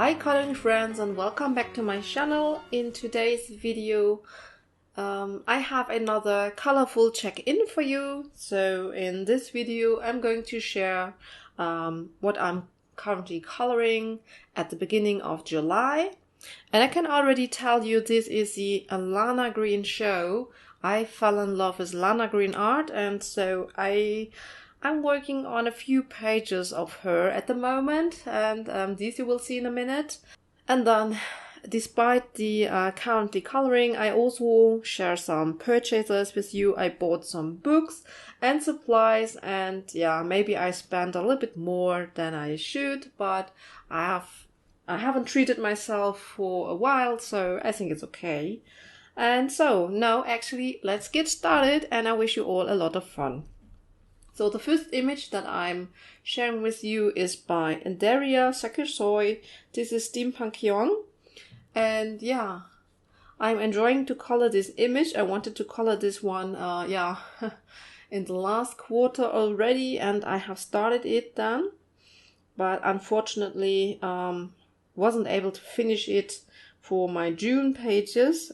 Hi coloring friends and welcome back to my channel. In today's video I have another colorful check-in for you. So in this video I'm going to share what I'm currently coloring at the beginning of July. And I can already tell you this is the Lana Green show. I fell in love with Lana Green Art, and so I'm working on a few pages of her at the moment, and these you will see in a minute. And then, despite the currently coloring, I also share some purchases with you. I bought some books and supplies, and yeah, maybe I spent a little bit more than I should, but I haven't treated myself for a while, so I think it's okay. And so now actually let's get started, and I wish you all a lot of fun. So the first image that I'm sharing with you is by Daria Sakursoi. This is Steampunk Young. And yeah, I'm enjoying to color this image. I wanted to color this one, in the last quarter already, and I have started it then. But unfortunately, wasn't able to finish it for my June pages,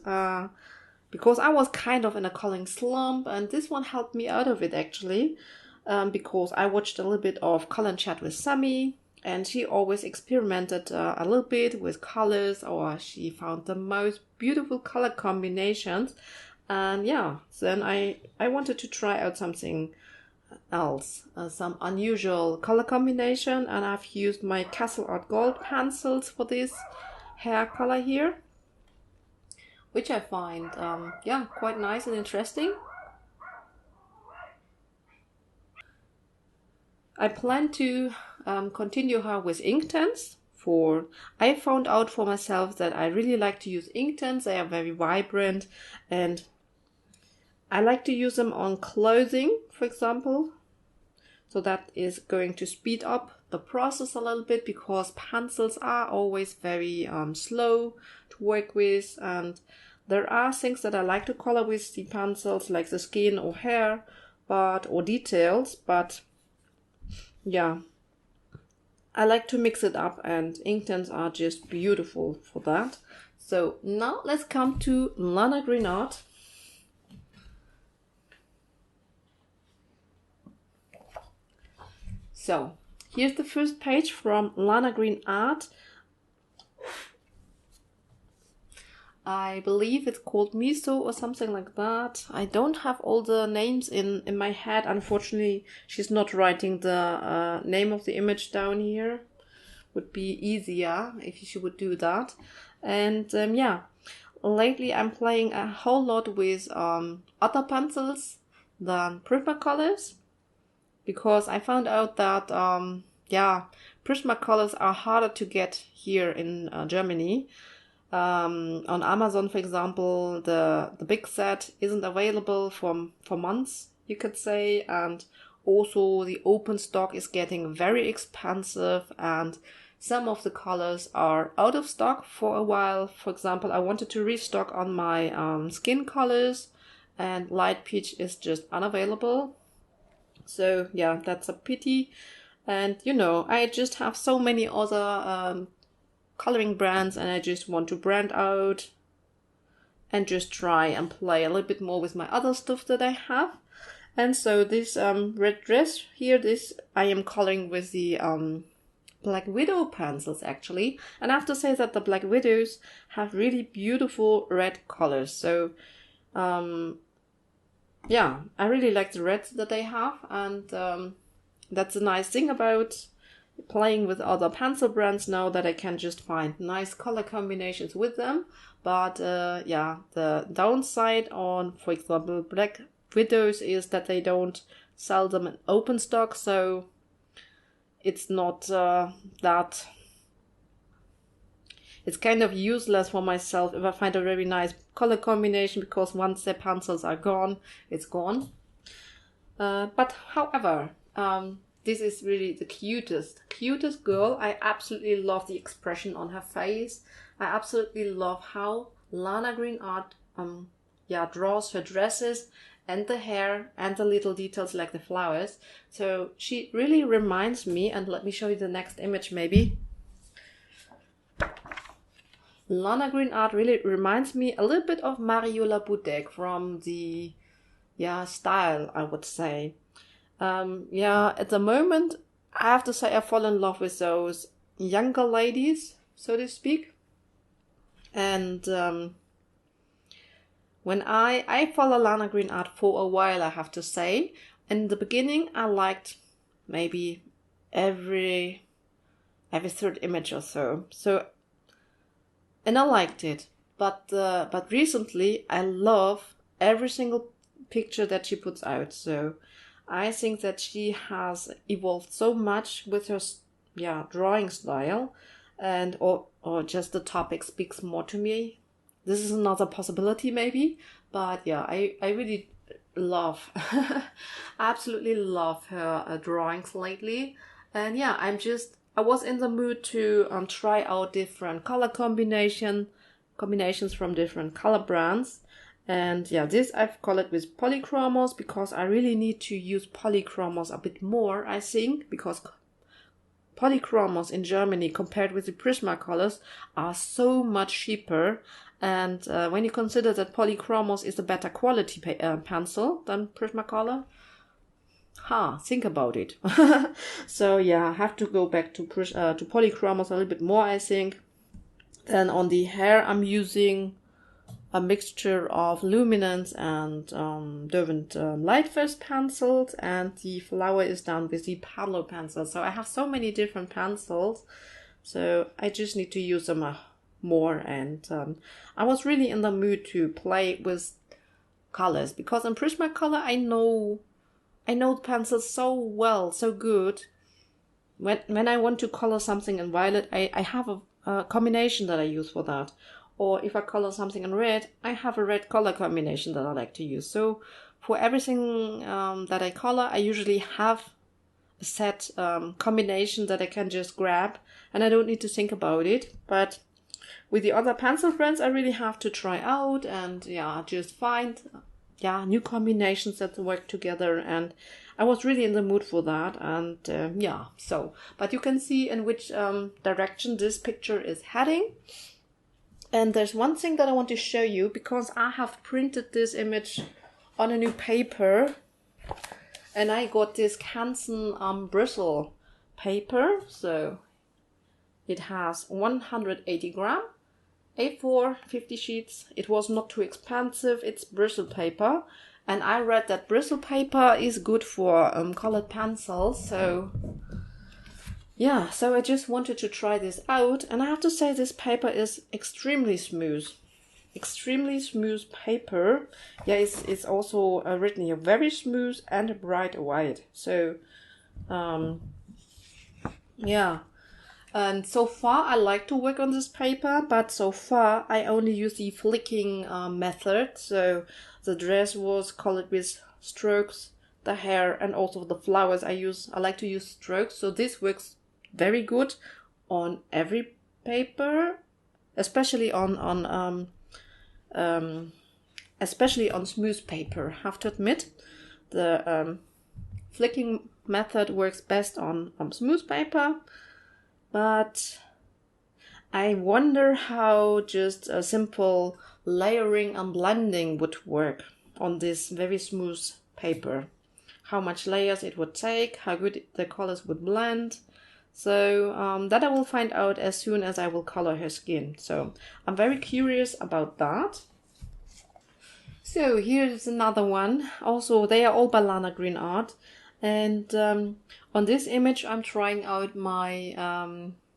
because I was kind of in a coloring slump, and this one helped me out of it actually. Because I watched a little bit of Color and Chat with Sammy, and she always experimented a little bit with colors, or she found the most beautiful color combinations. And yeah, then I wanted to try out something else, some unusual color combination, and I've used my Castle Art Gold pencils for this hair color here, which I find quite nice and interesting. I plan to continue her with Inktense. I found out for myself that I really like to use Inktense. They are very vibrant, and I like to use them on clothing, for example. So that is going to speed up the process a little bit, because pencils are always very slow to work with, and there are things that I like to color with the pencils, like the skin or hair, or details, but yeah, I like to mix it up, and Inktense are just beautiful for that. So now let's come to Lana Green Art. So here's the first page from Lana Green Art. I believe it's called Miso or something like that. I don't have all the names in my head. Unfortunately, she's not writing the name of the image down here. Would be easier if she would do that. And lately I'm playing a whole lot with other pencils than Prismacolors, because I found out that Prismacolors are harder to get here in Germany. On Amazon, for example, the big set isn't available for months, you could say, and also the open stock is getting very expensive, and some of the colors are out of stock for a while. For example, I wanted to restock on my skin colors, and light peach is just unavailable. So yeah, that's a pity. And I just have so many other coloring brands, and I just want to brand out and just try and play a little bit more with my other stuff that I have. And so this red dress here, this I am coloring with the Black Widow pencils actually, and I have to say that the Black Widows have really beautiful red colors. So I really like the reds that they have, and that's a nice thing about playing with other pencil brands now, that I can just find nice color combinations with them. But the downside on, for example, Black Widows is that they don't sell them in open stock, so it's not that it's kind of useless for myself if I find a very nice color combination, because once the pencils are gone, it's gone. But however, this is really the cutest girl. I absolutely love the expression on her face. I absolutely love how Lana Green Art draws her dresses and the hair and the little details like the flowers. So she really reminds me, and let me show you the next image maybe. Lana Green Art really reminds me a little bit of Mario Labudek from the style, I would say. At the moment, I have to say I fall in love with those younger ladies, so to speak. And when I follow Lana Green Art for a while, I have to say. In the beginning, I liked maybe every third image or so. And I liked it. But recently, I love every single picture that she puts out. So I think that she has evolved so much with her drawing style, and or just the topic speaks more to me. This is another possibility maybe, but yeah, I really love absolutely love her drawings lately. And yeah, I was in the mood to try out different color combinations from different color brands. And yeah, this I've colored with polychromos because I really need to use polychromos a bit more, I think, because polychromos in Germany compared with the Prismacolors are so much cheaper. And when you consider that polychromos is a better quality pencil than Prismacolor, think about it. So yeah, I have to go back to polychromos a little bit more, I think. Then on the hair, I'm using a mixture of luminance and Derwent Lightfast pencils, and the flower is done with the Palo pencil. So I have so many different pencils, so I just need to use them more. And I was really in the mood to play with colors, because in Prismacolor I know the pencils so well, so good. When I want to color something in violet, I have a combination that I use for that. Or if I color something in red, I have a red color combination that I like to use. So for everything that I color, I usually have a set combination that I can just grab, and I don't need to think about it. But with the other pencil brands, I really have to try out and just find new combinations that work together. And I was really in the mood for that. And but you can see in which direction this picture is heading. And there's one thing that I want to show you, because I have printed this image on a new paper, and I got this Canson bristle paper. So it has 180 gram, A4, 50 sheets. It was not too expensive. It's bristle paper, and I read that bristle paper is good for colored pencils. So so I just wanted to try this out, and I have to say this paper is extremely smooth. Extremely smooth paper. Yeah, it's also written here very smooth and bright white. So, and so far I like to work on this paper, but so far I only use the flicking method. So the dress was colored with strokes, the hair, and also the flowers I like to use strokes. So this works very good on every paper, especially on smooth paper. I have to admit, the flicking method works best on smooth paper, but I wonder how just a simple layering and blending would work on this very smooth paper. How much layers it would take, how good the colors would blend. So that I will find out as soon as I will color her skin. So I'm very curious about that. So here's another one. Also, they are all by Lana Green Art. And on this image, I'm trying out my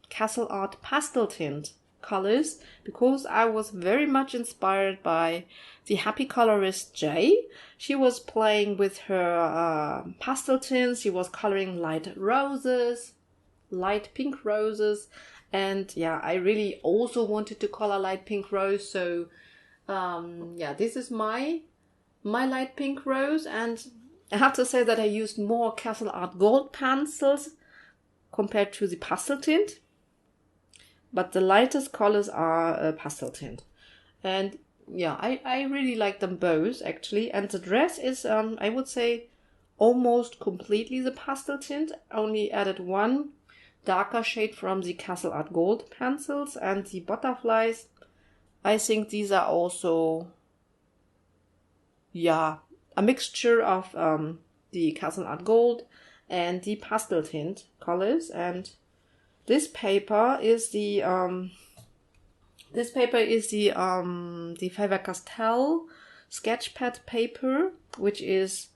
Castle Art pastel tint colors, because I was very much inspired by the happy colorist Jay. She was playing with her pastel tints. She was coloring light pink roses, and I really also wanted to color light pink rose. So this is my light pink rose, and I have to say that I used more Castle Art gold pencils compared to the pastel tint, but the lightest colors are pastel tint. And I really like them both actually. And the dress is I would say almost completely the pastel tint, only added one darker shade from the Castle Art Gold pencils, and the butterflies I think these are also, yeah, a mixture of the Castle Art Gold and the pastel tint colors. And this paper is the Faber-Castell sketch pad paper, which is,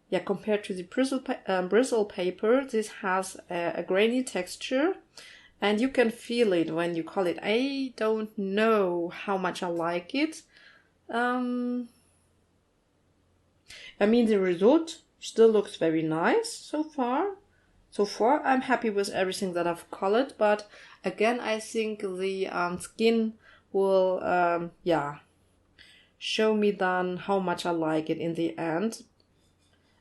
yeah, compared to the bristle paper, this has a grainy texture, and you can feel it when you call it. I don't know how much I like it. I mean, the result still looks very nice so far. So far, I'm happy with everything that I've colored, but again, I think the skin will, yeah, show me then how much I like it in the end.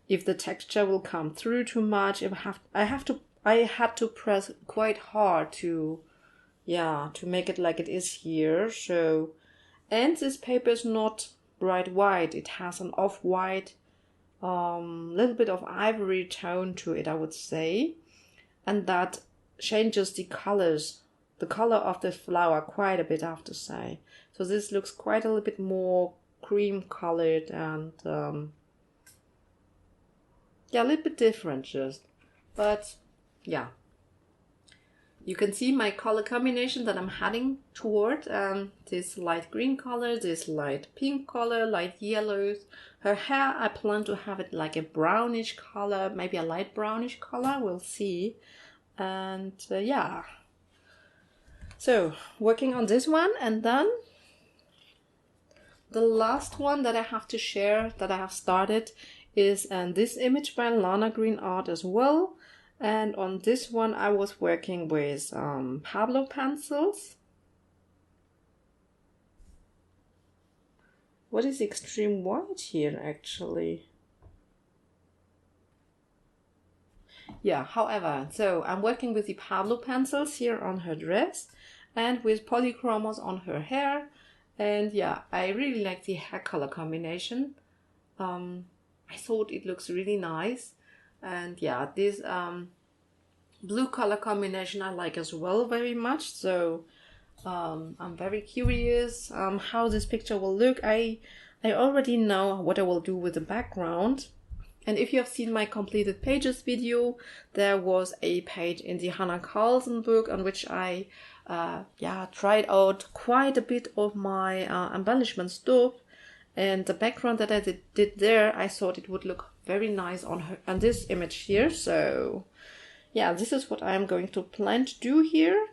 If the texture will come through too much, if I had to press quite hard to make it like it is here. So, and this paper is not bright white. It has an off-white, little bit of ivory tone to it, I would say, and that changes the color of the flower quite a bit, I have to say. So this looks quite a little bit more cream colored and yeah, a little bit different just, but yeah. You can see my color combination that I'm heading toward. This light green color, this light pink color, light yellows. Her hair, I plan to have it like a brownish color, maybe a light brownish color, we'll see. And yeah. So, working on this one, and then the last one that I have to share that I have started is this image by Lana Green Art as well. And on this one I was working with Pablo pencils. What is extreme white here actually? Yeah, however, so I'm working with the Pablo pencils here on her dress and with polychromos on her hair. And yeah, I really like the hair color combination. I thought it looks really nice. And yeah, this blue color combination I like as well very much. So I'm very curious how this picture will look. I already know what I will do with the background. And if you have seen my completed pages video, there was a page in the Hannah Carlson book on which I tried out quite a bit of my embellishment stuff. And the background that I did there, I thought it would look very nice on this image here. So yeah, this is what I'm going to plan to do here.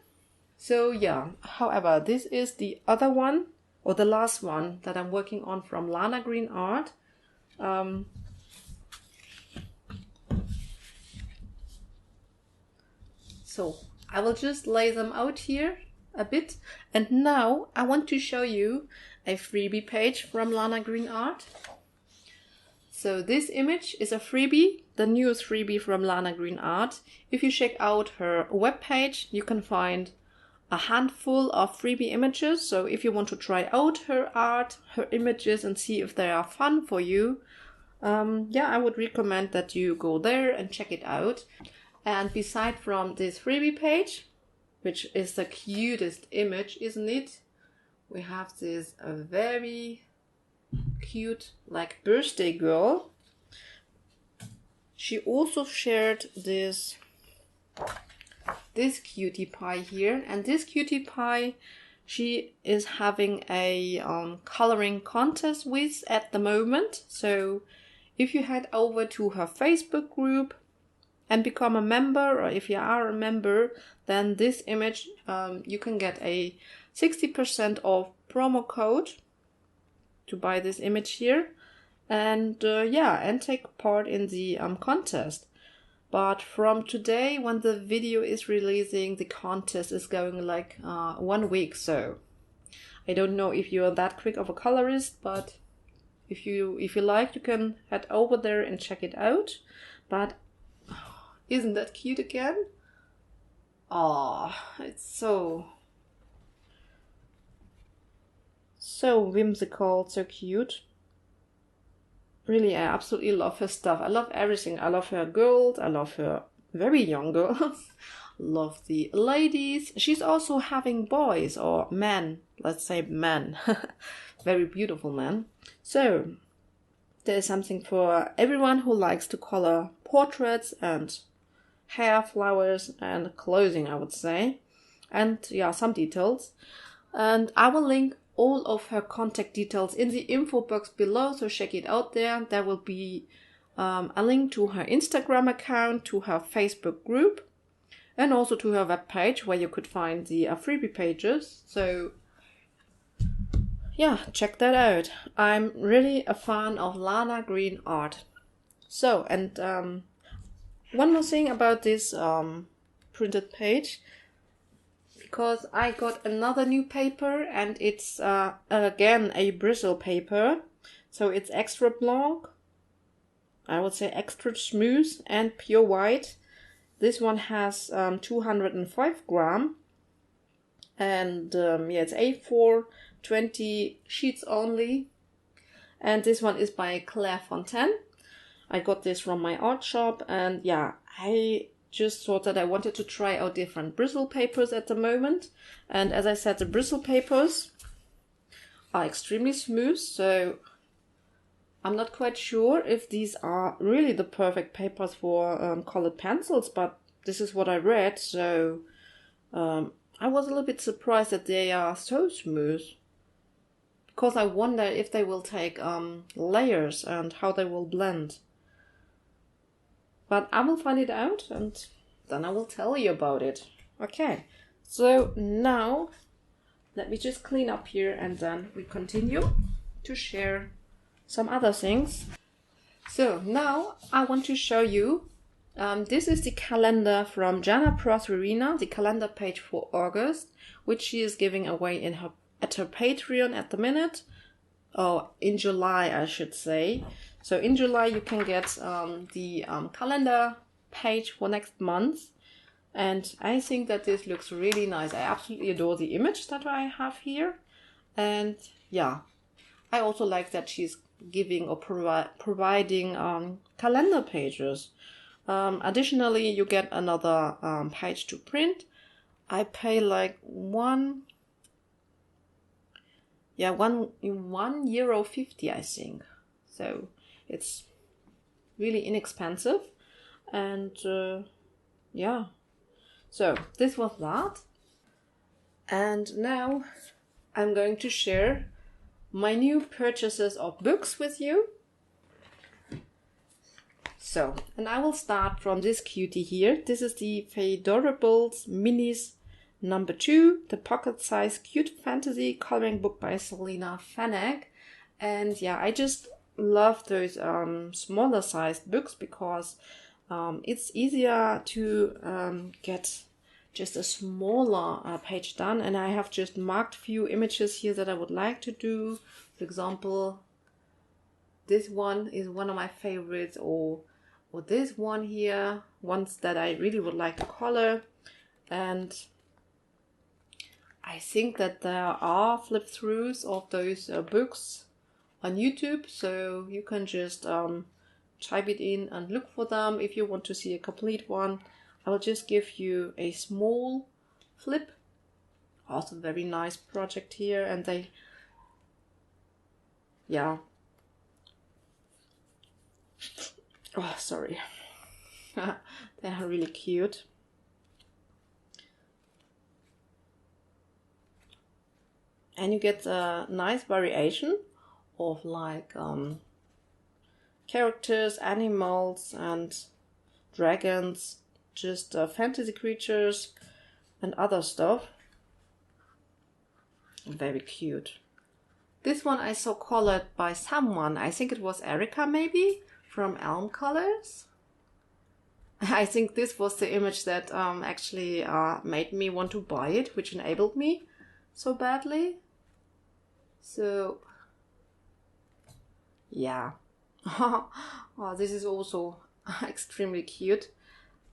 So yeah, however, this is the other one, or the last one that I'm working on from Lana Green Art. So I will just lay them out here a bit. And now I want to show you a freebie page from Lana Green Art. So this image is a freebie, the newest freebie from Lana Green Art. If you check out her webpage, you can find a handful of freebie images. So if you want to try out her art, her images, and see if they are fun for you, I would recommend that you go there and check it out. And beside from this freebie page, which is the cutest image, isn't it? We have this very cute, like, birthday girl. She also shared this cutie pie here, and this cutie pie she is having a coloring contest with at the moment. So if you head over to her Facebook group and become a member, or if you are a member, then this image you can get a 60% off promo code to buy this image here, and and take part in the contest. But from today, when the video is releasing, the contest is going like 1 week. So I don't know if you're that quick of a colorist, but if you like, you can head over there and check it out. But isn't that cute again? Oh, it's so whimsical, so cute. Really, I absolutely love her stuff. I love everything. I love her girls. I love her very young girls. love the ladies. She's also having boys or men, let's say men, very beautiful men. So there's something for everyone who likes to color portraits and hair, flowers and clothing, I would say. And yeah, some details. And I will link all of her contact details in the info box below, so check it out there. There will be a link to her Instagram account, to her Facebook group, and also to her webpage where you could find the freebie pages. So yeah, check that out. I'm really a fan of Lana Green Art. So, and one more thing about this printed page, because I got another new paper and it's again a bristle paper. So it's extra blanc, I would say extra smooth and pure white. This one has 205 gram and yeah, it's A4, 20 sheets only. And this one is by Claire Fontaine. I got this from my art shop, and yeah, I just thought that I wanted to try out different bristle papers at the moment. And as I said, the bristle papers are extremely smooth, so I'm not quite sure if these are really the perfect papers for colored pencils, but this is what I read, so I was a little bit surprised that they are so smooth, because I wonder if they will take layers and how they will blend. But I will find it out and then I will tell you about it. Okay, so now let me just clean up here and then we continue to share some other things. So now I want to show you, this is the calendar from Janna Prosvirina, the calendar page for August, which she is giving away at her Patreon at the minute. Oh, in July, I should say. So in July you can get the calendar page for next month. And I think that this looks really nice. I absolutely adore the image that I have here. And yeah, I also like that she's giving or providing calendar pages. Additionally, you get another page to print. I pay like €1.50, I think. So it's really inexpensive. And yeah, so this was that. And now I'm going to share my new purchases of books with you. So, and I will start from this cutie here. This is the Fedorables Minis number 2, the pocket-sized cute fantasy coloring book by Selena Fennec. And yeah, I just love those smaller sized books because it's easier to get just a smaller page done. And I have just marked few images here that I would like to do. For example, this one is one of my favorites, or this one here, ones that I really would like to color. And I think that there are flip throughs of those books on YouTube, so you can just type it in and look for them if you want to see a complete one. I will just give you a small flip. Also very nice project here, and they, yeah. Oh, sorry. They are really cute. And you get a nice variation of like characters, animals and dragons, just fantasy creatures and other stuff. Very cute. This one I saw colored by someone, I think it was Erica maybe, from Elm Colors. I think this was the image that actually made me want to buy it, which enabled me so badly. So yeah. Oh, this is also extremely cute.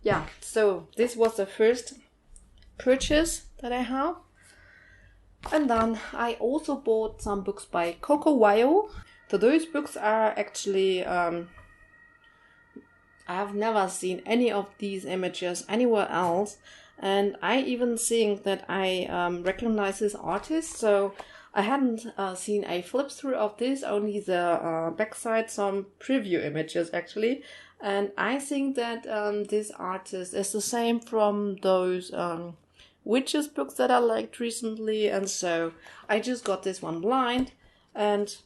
Yeah, so this was the first purchase that I have. And then I also bought some books by Coco Wyo. So those books are actually, I have never seen any of these images anywhere else. and I even think that I recognize this artist. So I hadn't seen a flip through of this, only the backside, some preview images actually. And I think that this artist is the same from those witches books that I liked recently. And so I just got this one blind, and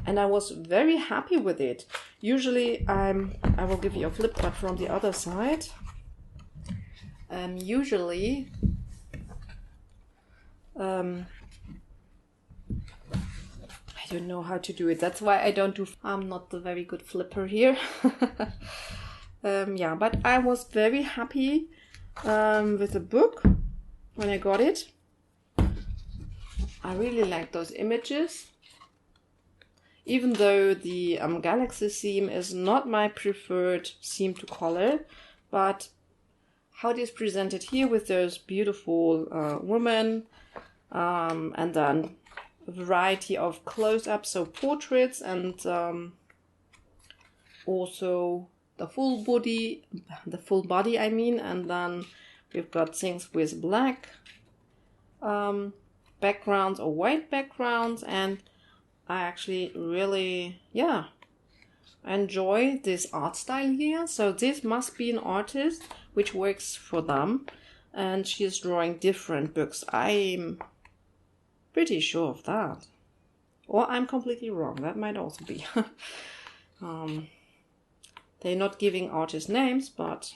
I was very happy with it. Usually I will give you a flip, but from the other side. Usually I don't know how to do it. That's why I don't do. I'm not the very good flipper here. Yeah, but I was very happy with the book when I got it. I really like those images. Even though the galaxy theme is not my preferred theme to color, but how it is presented here with those beautiful women, and then a variety of close-ups, so portraits, and also the full body, I mean, and then we've got things with black backgrounds or white backgrounds, and I actually really, yeah, enjoy this art style here. So this must be an artist which works for them, and she is drawing different books. I'm pretty sure of that. Or I'm completely wrong. That might also be. They're not giving artist names, but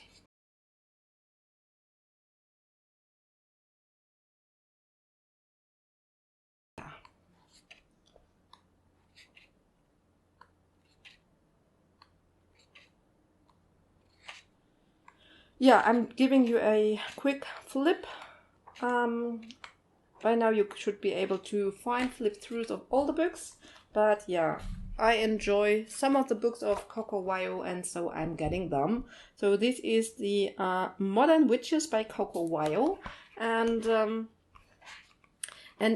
yeah, I'm giving you a quick flip. By now you should be able to find flip throughs of all the books, but yeah, I enjoy some of the books of Coco Wyo, and so I'm getting them. So this is the Modern Witches by Coco Wyo, and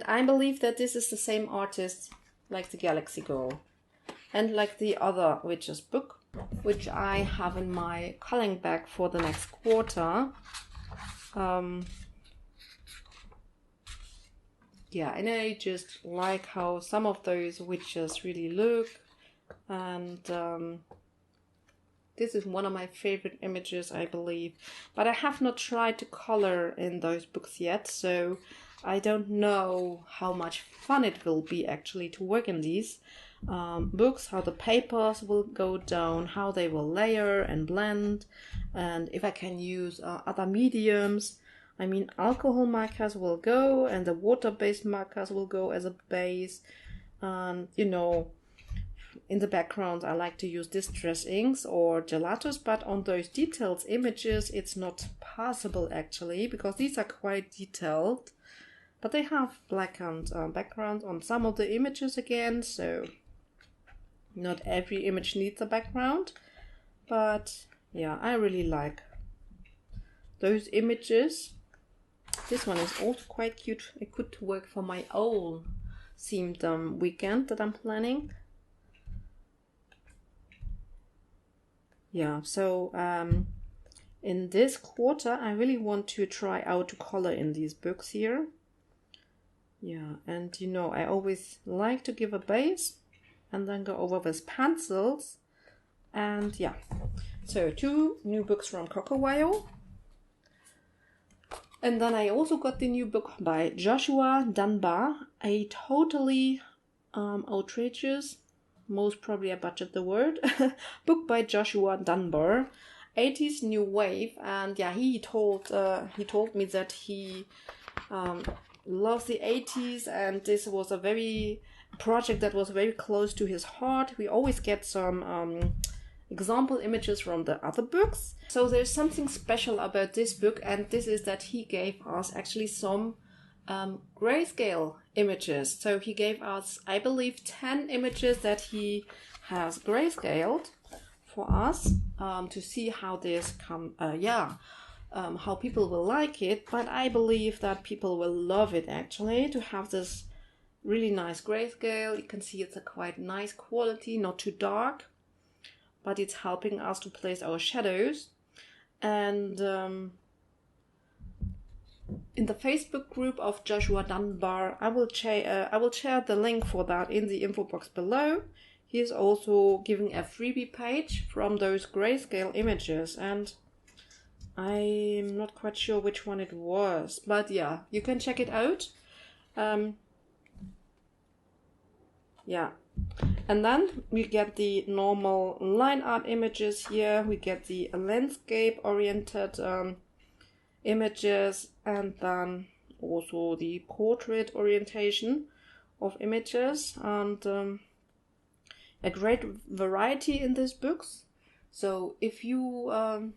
I believe that this is the same artist like the Galaxy Girl and like the other Witches book, which I have in my culling bag for the next quarter. Yeah, and I just like how some of those witches really look, and this is one of my favorite images, I believe, but I have not tried to color in those books yet, so I don't know how much fun it will be actually to work in these books, how the papers will go down, how they will layer and blend, and if I can use other mediums. I mean, alcohol markers will go, and the water-based markers will go as a base. And, you know, in the background, I like to use distress inks or gelatos, but on those detailed images, it's not possible actually, because these are quite detailed. But they have blackened background on some of the images again, so not every image needs a background. But yeah, I really like those images. This one is also quite cute. It could work for my own themed weekend that I'm planning. Yeah, so in this quarter I really want to try out to color in these books here. Yeah, and you know, I always like to give a base and then go over with pencils. And yeah, so 2 new books from Coco Wyo. And then I also got the new book by Joshua Dunbar, a totally outrageous, most probably I butchered the word, book by Joshua Dunbar, 80s New Wave. And yeah, he told me that he loves the 80s, and this was a project that was very close to his heart. We always get some example images from the other books. So there's something special about this book, and this is that he gave us actually some grayscale images. So he gave us, I believe, 10 images that he has grayscaled for us to see how this how people will like it. But I believe that people will love it actually, to have this really nice grayscale. You can see it's a quite nice quality, not too dark, but it's helping us to place our shadows. And in the Facebook group of Joshua Dunbar, I will share the link for that in the info box below. He is also giving a freebie page from those grayscale images, and I'm not quite sure which one it was, but yeah, you can check it out. Yeah, and then we get the normal line art images here. We get the landscape oriented images, and then also the portrait orientation of images, and a great variety in these books. So if you have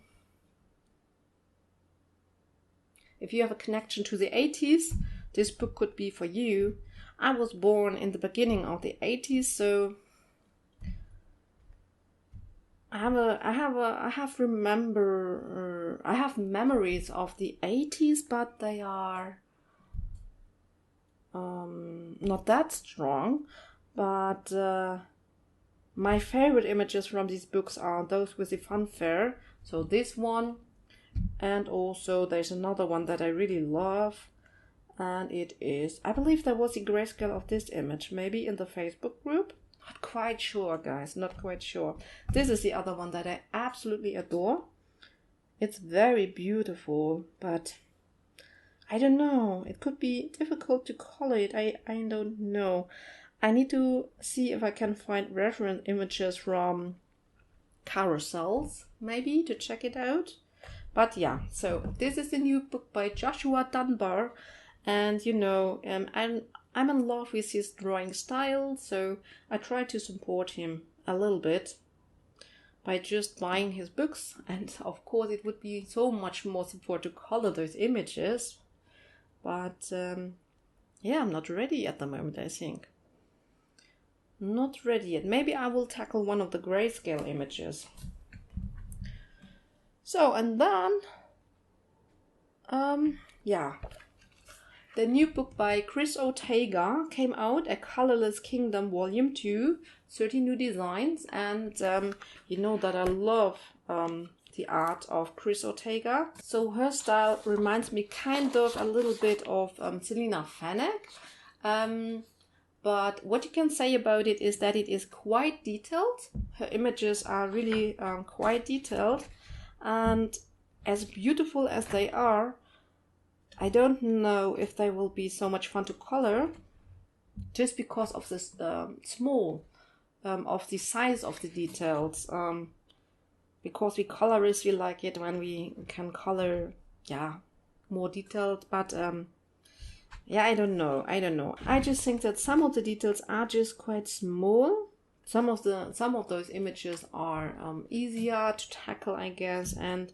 a connection to the 80s, this book could be for you. I was born in the beginning of the 80s, so I have memories of the 80s, but they are not that strong. But my favorite images from these books are those with the fanfare. So this one, and also there's another one that I really love, and it is, I believe there was a grayscale of this image, maybe in the Facebook group. Not quite sure, guys, not quite sure. This is the other one that I absolutely adore. It's very beautiful, but I don't know. It could be difficult to color it. I don't know. I need to see if I can find reference images from carousels, maybe, to check it out. But yeah, so this is a new book by Joshua Dunbar, and you know, I'm in love with his drawing style, so I try to support him a little bit by just buying his books. And of course it would be so much more support to color those images, but yeah, I'm not ready at the moment, I think. Not ready yet. Maybe I will tackle one of the grayscale images. So, and then yeah, the new book by Chris Ortega came out, A Colorless Kingdom Volume 2, 30 new designs. And you know that I love the art of Chris Ortega. So her style reminds me kind of a little bit of Selina Fanek. But what you can say about it is that it is quite detailed. Her images are really quite detailed. And as beautiful as they are, I don't know if they will be so much fun to color, just because of this small of the size of the details. Because we colorists, we like it when we can color, yeah, more detailed. But yeah, I don't know. I just think that some of the details are just quite small. Some of those images are easier to tackle, I guess, and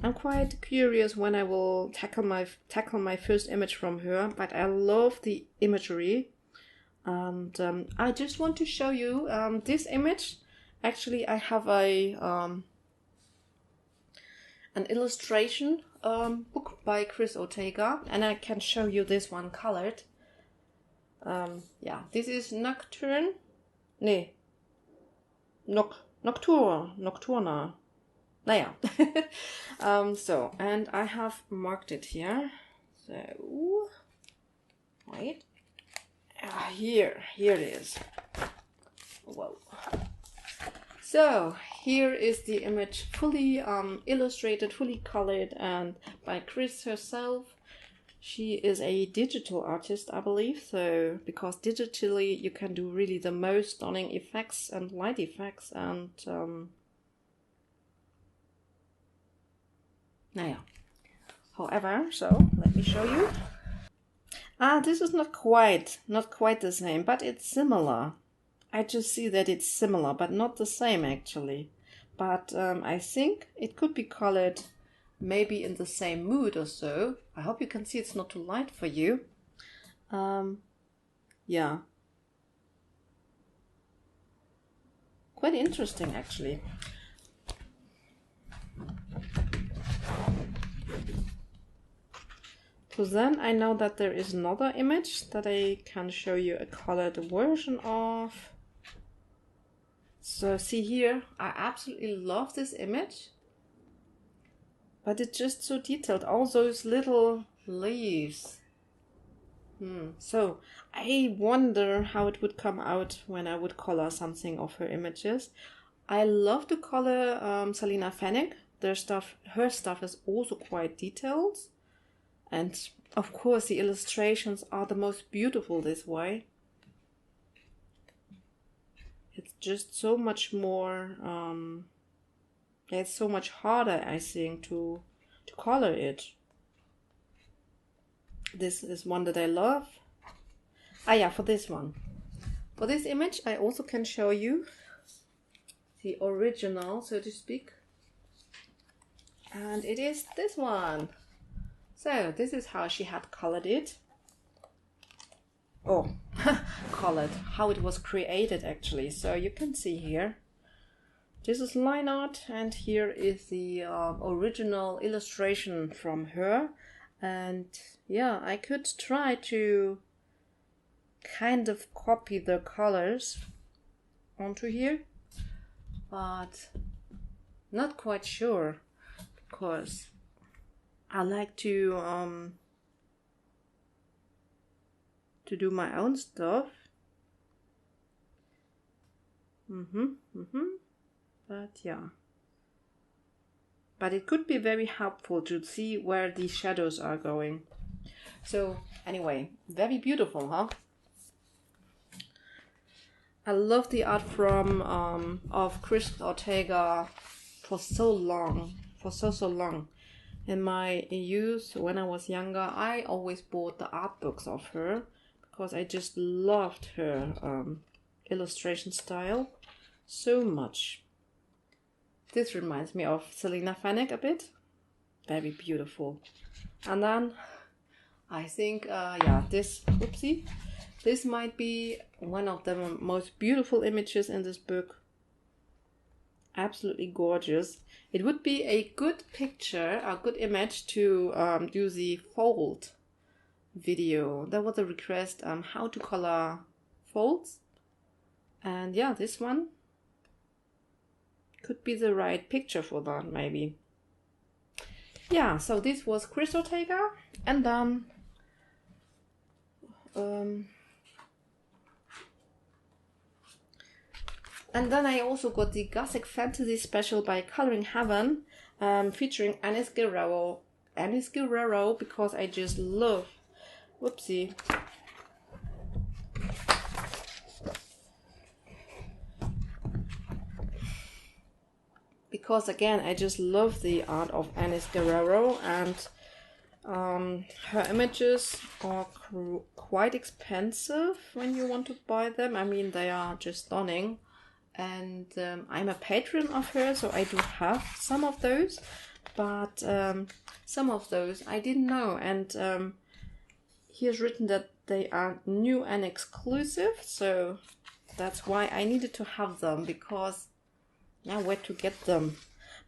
I'm quite curious when I will tackle my first image from her. But I love the imagery, and I just want to show you this image. Actually, I have an illustration book by Chris Ortega, and I can show you this one colored. Yeah, this is Nocturna. Naja. So, and I have marked it here. So, wait. Here it is. Whoa. So, here is the image fully illustrated, fully colored, and by Chris herself. She is a digital artist, I believe, so because digitally you can do really the most stunning effects and light effects, and naja. However, so let me show you. This is not quite the same, but it's similar. I just see that it's similar, but not the same actually. But I think it could be colored maybe in the same mood or so. I hope you can see it's not too light for you. Yeah. Quite interesting actually. So then I know that there is another image that I can show you a colored version of. So see here, I absolutely love this image. but it's just so detailed. All those little leaves. So I wonder how it would come out when I would color something of her images. I love to color Selina Fennick. Her stuff is also quite detailed. And of course the illustrations are the most beautiful this way. It's just so much more, it's so much harder, I think, to color it. This is one that I love. Ah yeah, for this one. For this image I also can show you the original, so to speak. And it is this one. So this is how she had colored it. Oh, colored, how it was created actually. So you can see here. This is line art, and here is the original illustration from her. And yeah, I could try to kind of copy the colors onto here, but not quite sure, because I like to do my own stuff. But yeah. But it could be very helpful to see where the shadows are going. So anyway, very beautiful, huh? I love the art from of Chris Ortega for so long, so long. In my youth, when I was younger, I always bought the art books of her because I just loved her illustration style so much. This reminds me of Selina Fennick a bit. Very beautiful. And then I think, yeah, this might be one of the most beautiful images in this book. Absolutely gorgeous. It would be a good picture, a good image to do the fold video. There was a request how to color folds. And yeah, this one could be the right picture for that, maybe. Yeah, so this was Chris Ortega, and then I also got the Gothic Fantasy Special by Coloring Heaven, featuring Anis Guerrero, because I just love, whoopsie. Because again, I just love the art of Anis Guerrero, and her images are quite expensive when you want to buy them. I mean, they are just stunning. And I'm a patron of her, so I do have some of those, but some of those I didn't know. And here's written that they are new and exclusive, so that's why I needed to have them, because now where to get them.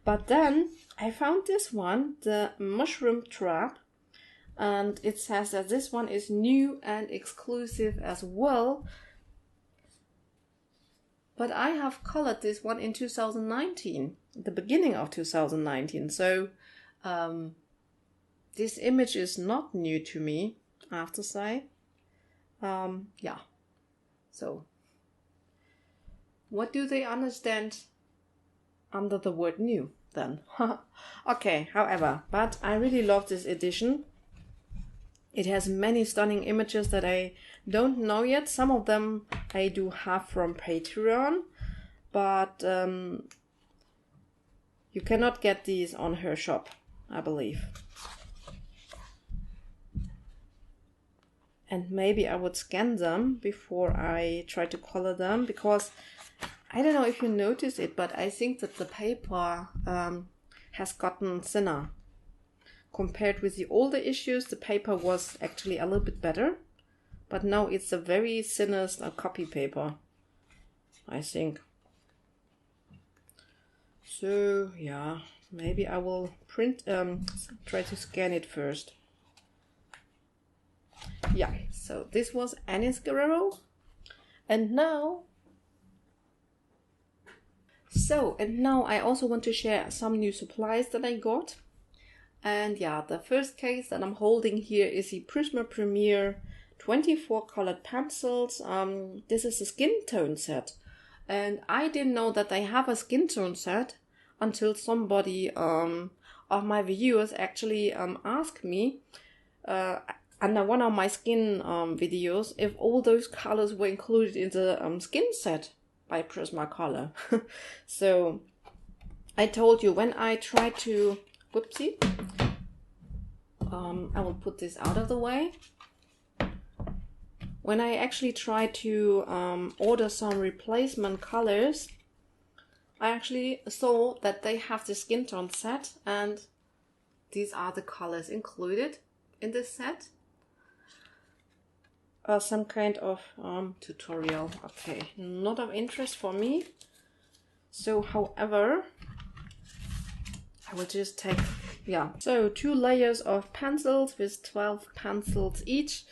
But then I found this one, the Mushroom Trap, and it says that this one is new and exclusive as well. But I have colored this one in 2019, the beginning of 2019. So this image is not new to me, I have to say. Yeah. So what do they understand under the word new then? Okay, however, but I really love this edition. It has many stunning images that I don't know yet. Some of them I do have from Patreon, but you cannot get these on her shop, I believe. And maybe I would scan them before I try to color them, because I don't know if you notice it, but I think that the paper has gotten thinner. Compared with the older issues, the paper was actually a little bit better. But now it's a very thinnest copy paper, I think. So yeah, maybe I will try to scan it first. Yeah, so this was Anis Guerrero. And now I also want to share some new supplies that I got. And yeah, the first case that I'm holding here is the Prisma Premier 24 colored pencils. This is a skin tone set. And I didn't know that they have a skin tone set until somebody of my viewers actually asked me under one of my skin videos if all those colors were included in the skin set by Prismacolor. So I told you when I tried to, whoopsie, I will put this out of the way. When I actually tried to order some replacement colors, I actually saw that they have the skin tone set, and these are the colors included in this set. Some kind of tutorial. Okay, not of interest for me. So, however, I will just take, yeah, so 2 layers of pencils with 12 pencils each,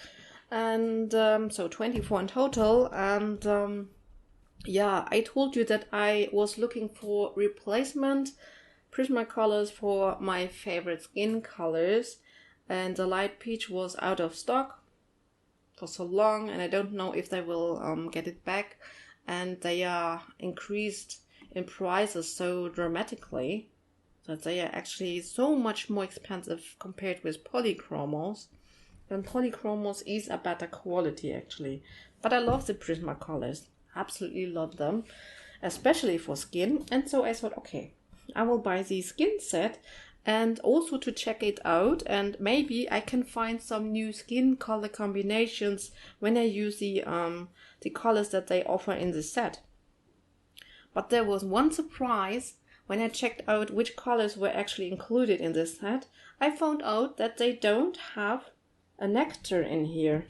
and so 24 in total. And yeah, I told you that I was looking for replacement Prismacolors for my favorite skin colors, and the light peach was out of stock for so long, and I don't know if they will get it back, and they are increased in prices so dramatically that they are actually so much more expensive compared with polychromos. And polychromos is a better quality actually, but I love the Prismacolors, absolutely love them, especially for skin. And so I thought, okay, I will buy the skin set, and also to check it out, and maybe I can find some new skin color combinations when I use the colors that they offer in the set. But there was one surprise. When I checked out which colors were actually included in this set, I found out that they don't have a nectar in here.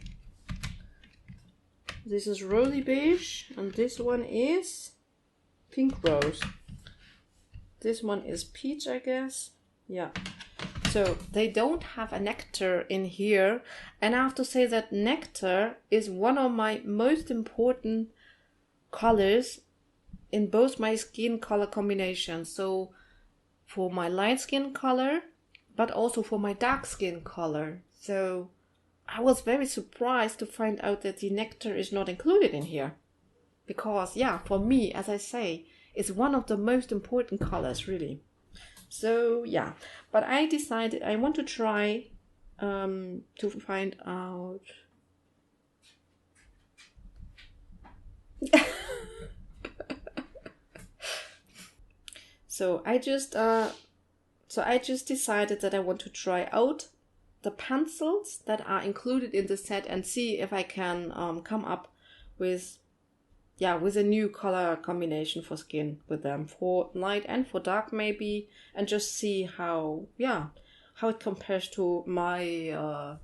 This is rosy beige, and this one is pink rose. This one is peach, I guess. Yeah. So they don't have a nectar in here, and I have to say that nectar is one of my most important colors in both my skin color combinations. So for my light skin color, but also for my dark skin color. So I was very surprised to find out that the nectar is not included in here. Because yeah, for me, as I say, it's one of the most important colors, really. So yeah, but I decided I want to try to find out. So I just decided that I want to try out the pencils that are included in the set and see if I can come up with a new color combination for skin with them, for light and for dark maybe, and just see how it compares to my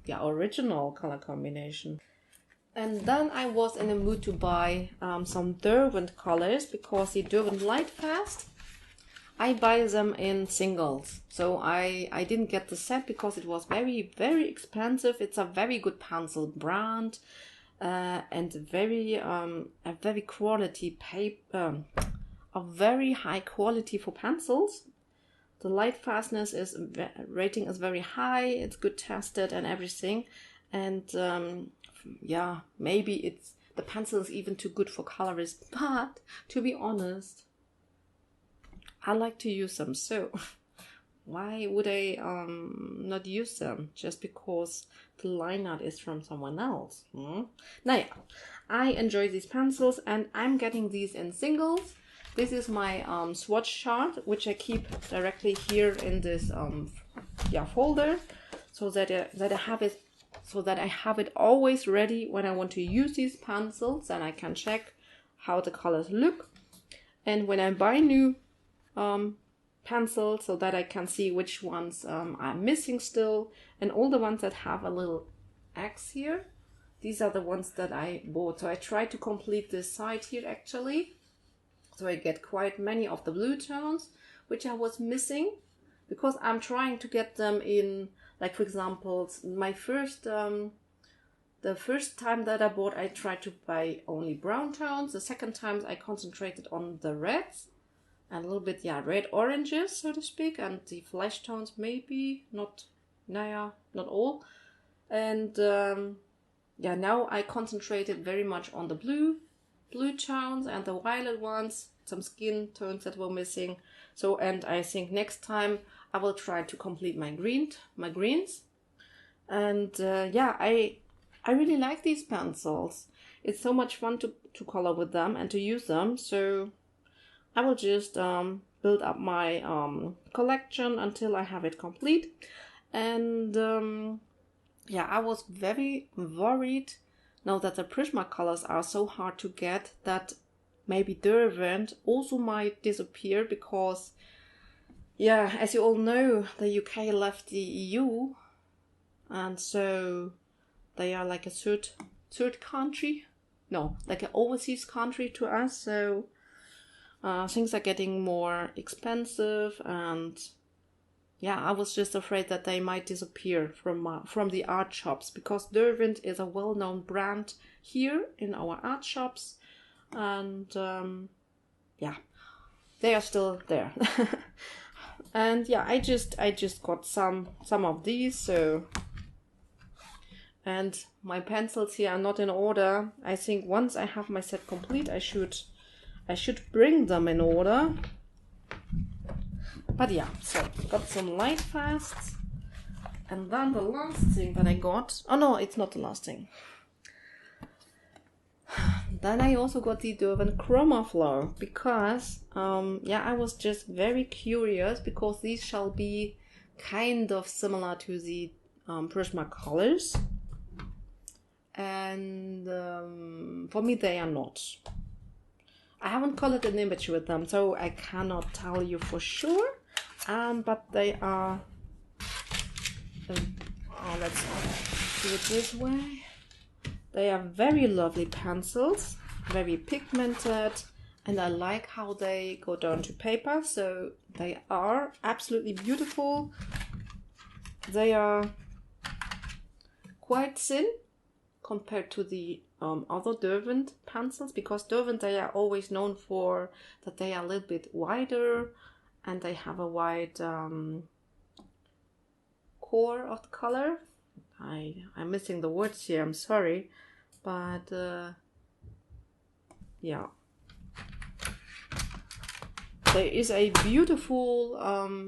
original color combination. And then I was in the mood to buy some Derwent colors, because the Derwent Light Fast, I buy them in singles. So I didn't get the set because it was very, very expensive. It's a very good pencil brand, and a very quality paper, a very high quality for pencils. The light fastness rating is very high. It's good tested and everything. And maybe the pencil is even too good for colorists. But to be honest, I like to use them, so why would I not use them just because the line art is from someone else? Now, I enjoy these pencils, and I'm getting these in singles. This is my swatch chart, which I keep directly here in this folder, so that I have it always ready when I want to use these pencils, and I can check how the colors look. And when I buy new pencils, so that I can see which ones I'm missing still, and all the ones that have a little X here, these are the ones that I bought. So I try to complete this side here actually, so I get quite many of the blue tones which I was missing, because I'm trying to get them in, like for example, the first time that I bought, I tried to buy only brown tones. The second time I concentrated on the reds. and a little bit, yeah, red oranges, so to speak, and the flesh tones maybe, not, naja, not all. And yeah, now I concentrated very much on the blue tones and the violet ones, some skin tones that were missing. So, and I think next time I will try to complete my greens. And yeah, I really like these pencils. It's so much fun to color with them and to use them. So I will just build up my collection until I have it complete. And yeah, I was very worried now that the Prismacolors are so hard to get that maybe Derwent also might disappear because, yeah, as you all know, the UK left the EU, and so they are like a third country. No, like an overseas country to us. So things are getting more expensive, and yeah, I was just afraid that they might disappear from the art shops, because Derwent is a well-known brand here in our art shops, and yeah, they are still there. And yeah, I just got some of these. So, and my pencils here are not in order. I think once I have my set complete, I should bring them in order. But yeah, so got some light fasts, and then the last thing that I got, oh no, it's not the last thing. Then I also got the Derwent Chroma Flow, because yeah, I was just very curious, because these shall be kind of similar to the Prismacolors, and for me they are not. I haven't colored an image with them, so I cannot tell you for sure. But they are, let's do it this way. They are very lovely pencils, very pigmented, and I like how they go down to paper. So they are absolutely beautiful. They are quite thin compared to the other Derwent pencils, because Derwent, they are always known for that they are a little bit wider, and they have a wide core of the color. I'm missing the words here, I'm sorry, but yeah. There is a beautiful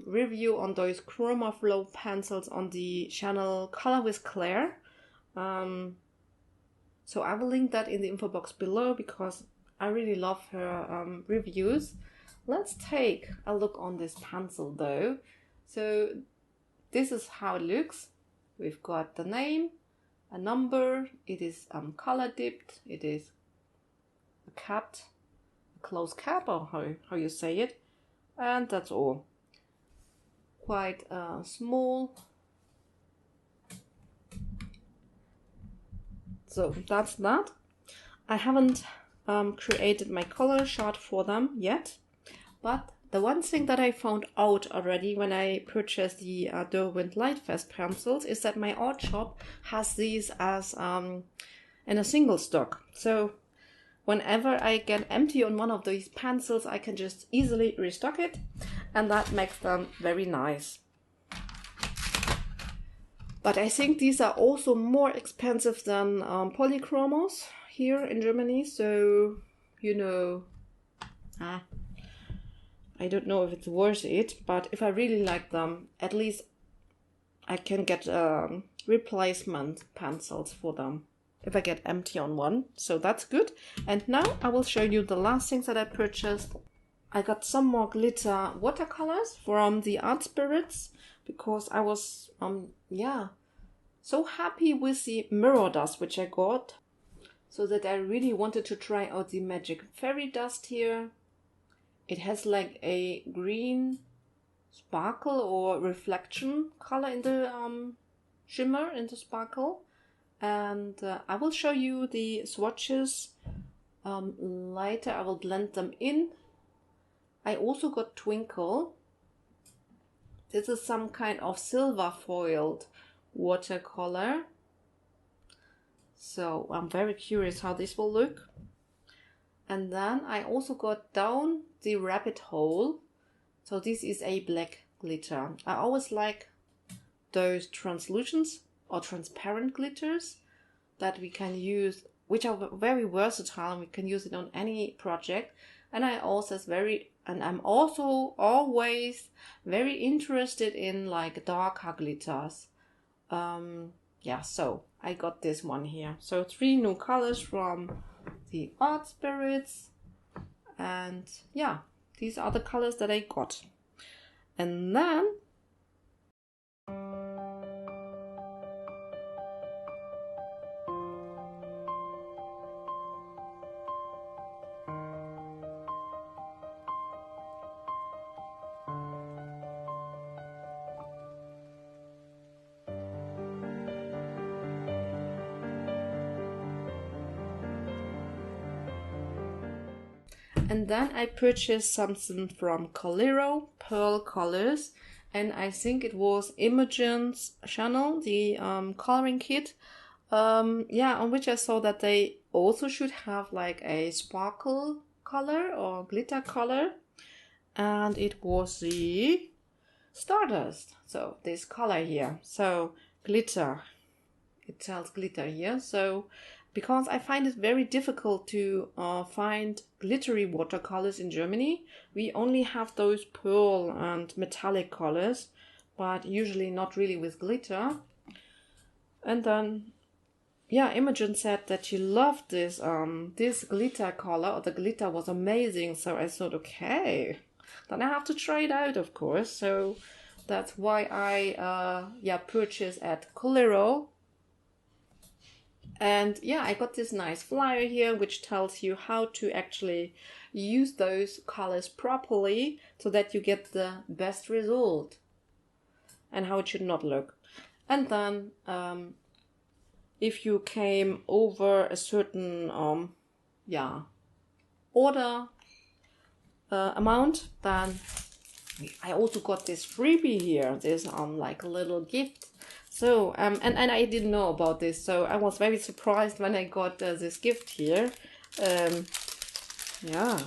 review on those Chroma Flow pencils on the channel Color with Claire. So I will link that in the info box below, because I really love her reviews. Let's take a look on this pencil though. So this is how it looks. We've got the name, a number, it is color dipped, it is a capped, a closed cap, or how you say it, and that's all. Quite small. So that's that. I haven't created my color chart for them yet, but the one thing that I found out already when I purchased the Derwent Lightfast pencils is that my art shop has these as in a single stock. So whenever I get empty on one of these pencils, I can just easily restock it, and that makes them very nice. But I think these are also more expensive than polychromos here in Germany, so, you know, I don't know if it's worth it, but if I really like them, at least I can get replacement pencils for them if I get empty on one, so that's good. And now I will show you the last things that I purchased. I got some more glitter watercolors from the Art Spirits, because I was, yeah, so happy with the mirror dust which I got, so that I really wanted to try out the Magic Fairy Dust here. It has like a green sparkle or reflection color in the shimmer, in the sparkle. And I will show you the swatches later. I will blend them in. I also got Twinkle. This is some kind of silver foiled watercolor. So I'm very curious how this will look. And then I also got Down the rabbit hole. So this is a black glitter. I always like those translucent or transparent glitters that we can use, which are very versatile, and we can use it on any project. And I'm also always very interested in like darker glitters. Yeah, so I got this one here. So 3 new colors from the Art Spirits, and yeah, these are the colors that I got. And then I purchased something from Colero, Pearl Colors, and I think it was Imogen's channel, the coloring kit. Yeah, on which I saw that they also should have like a sparkle color or glitter color, and it was the Stardust. So this color here, so glitter, it tells glitter here. So because I find it very difficult to find glittery watercolors in Germany, we only have those pearl and metallic colors, but usually not really with glitter. And then, yeah, Imogen said that she loved this this glitter color, or the glitter was amazing. So I thought, okay, then I have to try it out, of course. So that's why I purchased at Colero. And yeah, I got this nice flyer here which tells you how to actually use those colors properly so that you get the best result and how it should not look. And then if you came over a certain order amount, then I also got this freebie here, this like a little gift. So, and I didn't know about this, so I was very surprised when I got this gift here. Yeah,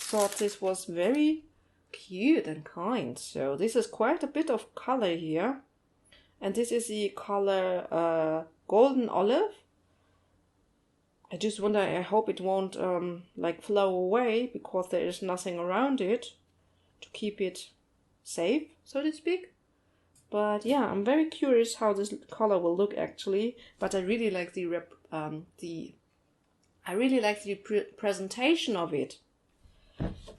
thought this was very cute and kind. So this is quite a bit of color here. And this is the color Golden Olive. I just wonder, I hope it won't like flow away, because there is nothing around it to keep it safe, so to speak. But yeah, I'm very curious how this color will look actually. But I really like the presentation of it,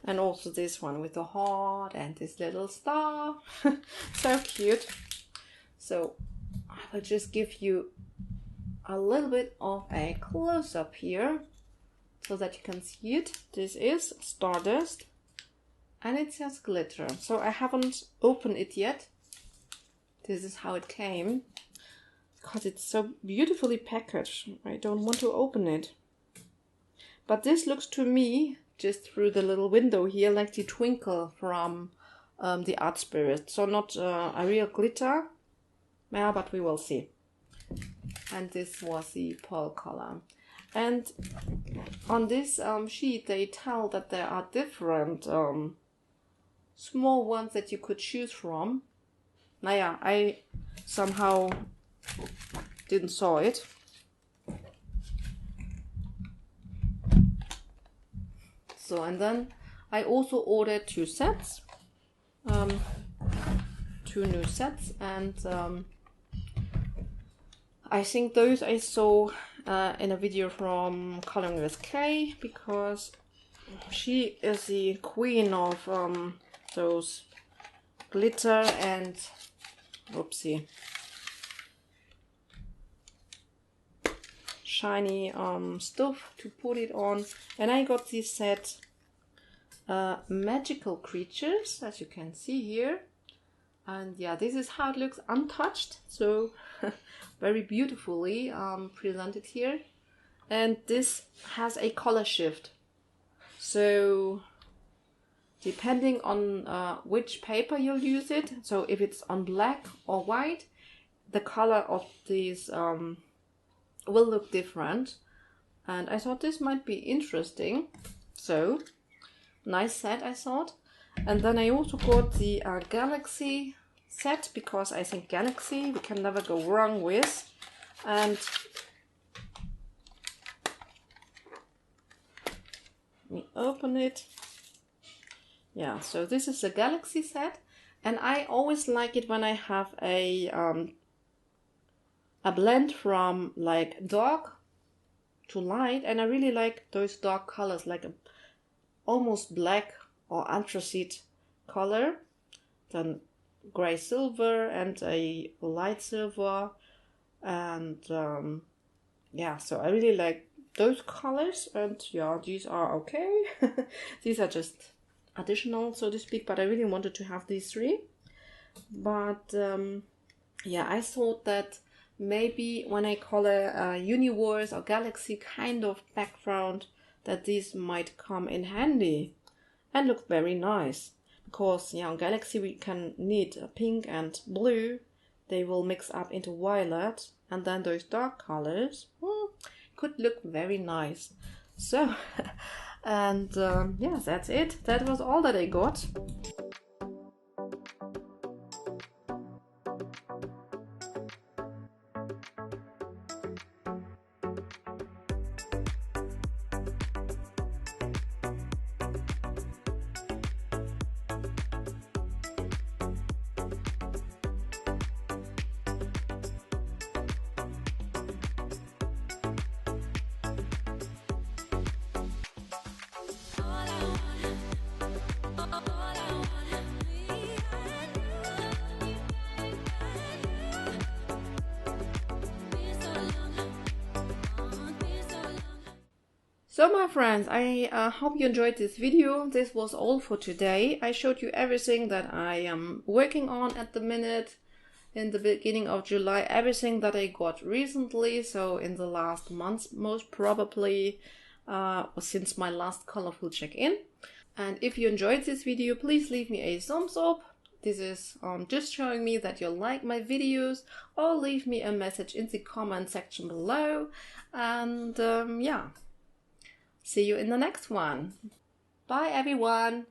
and also this one with the heart and this little star. So cute. So I will just give you a little bit of a close-up here so that you can see it. This is Stardust, and it says glitter. So I haven't opened it yet. This is how it came, because it's so beautifully packaged. I don't want to open it. But this looks to me, just through the little window here, like the twinkle from the Art Spirit. So not a real glitter, yeah, but we will see. And this was the pearl color. And on this sheet, they tell that there are different small ones that you could choose from. Naja, I somehow didn't saw it. So, and then I also ordered 2 sets, 2 new sets, and I think those I saw in a video from Coloring with Kay, because she is the queen of those glitter and shiny stuff to put it on. And I got this set Magical Creatures, as you can see here. And yeah, this is how it looks untouched, so very beautifully presented here. And this has a color shift, so depending on which paper you'll use it, so if it's on black or white, the color of these will look different. And I thought this might be interesting. So Nice set, I thought. And then I also got the Galaxy set, because I think Galaxy we can never go wrong with. And let me open it. Yeah, so this is the Galaxy set, and I always like it when I have a blend from like dark to light, and I really like those dark colors, like a almost black or anthracite color, then gray silver and a light silver, and yeah, so I really like those colors. And yeah, these are okay. These are just additional, so to speak, but I really wanted to have these three. But yeah, I thought that maybe when I color universe or galaxy kind of background, that these might come in handy and look very nice. Because yeah, on galaxy we can need pink and blue. They will mix up into violet, and then those dark colors could look very nice. So and yeah, that's it. That was all that I got. So my friends, I hope you enjoyed this video. This was all for today. I showed you everything that I am working on at the minute in the beginning of July, everything that I got recently, so in the last month most probably, since my last colorful check-in. And if you enjoyed this video, please leave me a thumbs up. This is just showing me that you like my videos, or leave me a message in the comment section below. And yeah. See you in the next one. Bye everyone.